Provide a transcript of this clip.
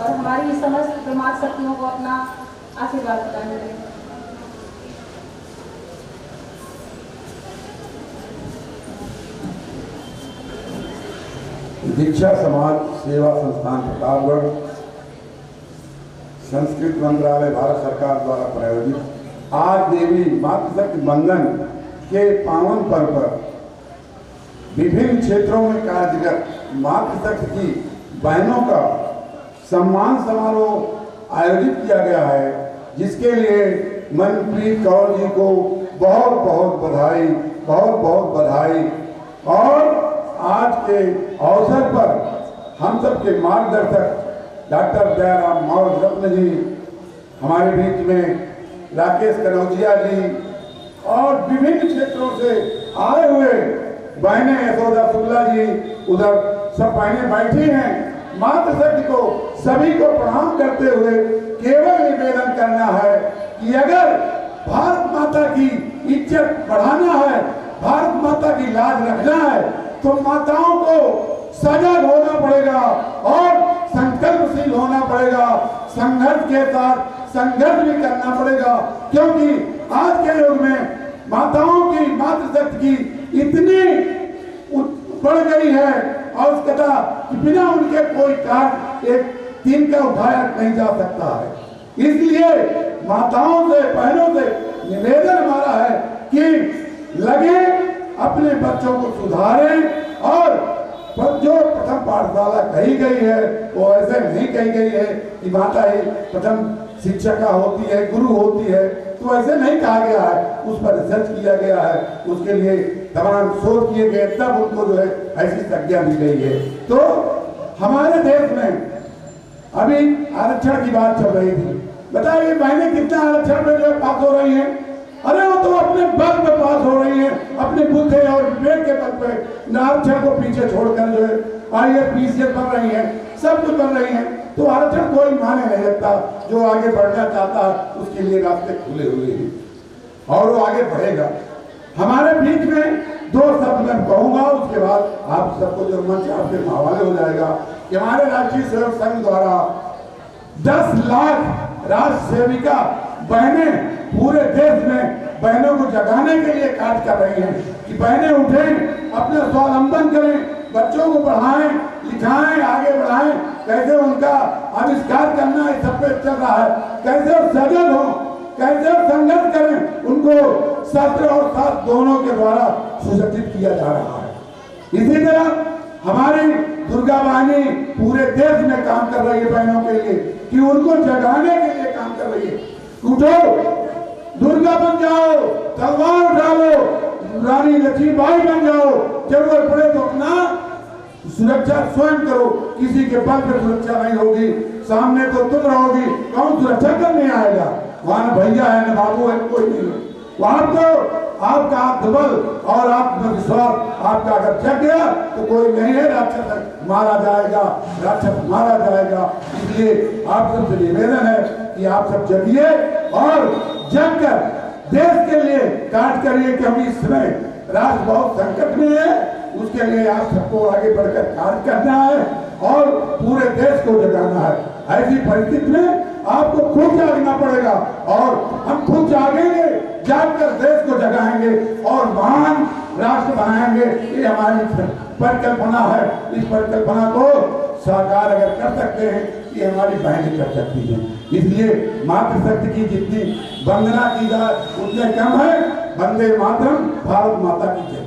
और हमारी समस्त ब्रह्मांड शक्तियों को अपना आशीर्वाद प्रदान करें। दीक्षा समाज सेवा संस्थान प्रतापगढ़, संस्कृत मंत्रालय, भारत सरकार द्वारा प्रायोजित आज देवी मातृशक्ति बंधन के पावन पर्व पर विभिन्न क्षेत्रों में कार्यरत मातृशक्ति की बहनों का सम्मान समारोह आयोजित किया गया है, जिसके लिए मनप्रीत कौर जी को बहुत बहुत बधाई, बहुत बहुत बधाई। और आज के अवसर पर हम सबके मार्गदर्शक डॉक्टर दयाराम मौर्य रत्न जी, हमारे बीच में राकेश कनौजिया जी और विभिन्न क्षेत्रों से आए हुए बहनें यशोदा शुक्ला जी, उधर सब बहनें बैठी हैं। मातृशक्ति को सभी को प्रणाम करते हुए केवल निवेदन करना है कि अगर भारत माता की इज्जत बढ़ाना है, भारत माता की लाज रखना है, तो माताओं को सजग होना पड़ेगा और संकल्पशील होना पड़ेगा, संघर्ष के साथ संघर्ष भी करना पड़ेगा। क्योंकि आज के युग में माताओं की मातृशक्ति की इतनी बढ़ गई है आवश्यकता कि बिना उनके कोई कार्य एक दिन का उठाया नहीं जा सकता है। इसलिए माताओं से, बहनों से निवेदन हमारा है कि लगे अपने बच्चों को सुधारें और जो प्रथम पाठशाला कही गई है वो ऐसे नहीं कही गई है कि माता ही प्रथम शिक्षिका होती है, गुरु होती है, तो ऐसे नहीं कहा गया है। उस पर रिसर्च किया गया है, उसके लिए तमाम शोध किए गए, तब उनको जो है ऐसी संज्ञा दी गई है। तो हमारे देश में अभी आरक्षण की बात चल रही थी, बताइए बहनें कितना आरक्षण में जो पास हो रही हैं? अरे वो तो अपने बल पे पास हो रही है, अपने बुद्धि और विवेक के बल पे आरक्षण को पीछे छोड़कर जो है IAS PCS बन रही है, सब कुछ बन रही है। तो आरक्षण कोई माने नहीं लगता। जो आगे बढ़ना चाहता है उसके लिए रास्ते खुले हुए हैं और वो आगे बढ़ेगा। हमारे बीच में दो शब्द मैं कहूँगा, उसके बाद आप सबको जो मंच आपके हवाले हो जाएगा कि हमारे राष्ट्रीय सेवक संघ द्वारा 10 लाख राष्ट्र सेविका बहनें पूरे देश में बहनों को जगाने के लिए कार्य कर रही हैं कि बहनें उठें, अपना स्वावलंबन करें, बच्चों को पढ़ाएं, लिखाएं, आगे बढ़ाएं। कैसे उनका आविष्कार करना है सब पे चल रहा है, कैसे सजग हो, कैसे संघर्ष करें, उनको शस्त्र और शास्त्र दोनों के द्वारा सुसज्जित किया जा रहा है। इसी तरह हमारी दुर्गा वाहिनी पूरे देश में काम कर रही है बहनों के लिए कि उनको जगाने के लिए काम कर रही है। उठो, दुर्गा बन जाओ, तलवार उठा लो, रानी लक्ष्मीबाई बन जाओ, जरूरत पड़े तो अपना सुरक्षा स्वयं करो, किसी के बल पर सुरक्षा नहीं होगी, सामने तो तुम रहोगी, कौन सुरक्षा करने आएगा? वहां न भैया है न बाबू है, कोई नहीं है। वहां तो आपका आत्मबल और आत्मविश्वास आपका अगर जग गया तो कोई नहीं है, राक्षस मारा जाएगा, राक्षस मारा जाएगा। इसलिए आप सबसे निवेदन है कि आप सब जगिए और जग कर देश के लिए कार्य करिए कि हम इस समय राष्ट्र बहुत संकट में है, उसके लिए आप सबको आगे बढ़कर कार्य करना है और पूरे देश को जगाना है। ऐसी परिस्थिति में आपको खुद जागना पड़ेगा और हम खुद जागेंगे, जागकर देश को जगाएंगे और महान राष्ट्र बनाएंगे। ये हमारी परिकल्पना है। इस परिकल्पना को साकार अगर कर सकते हैं, ये हमारी बहनें कर सकती हैं। इसलिए मातृशक्ति की जितनी वंदना की जाए उतने कम है। वंदे मातरम, भारत माता की जय।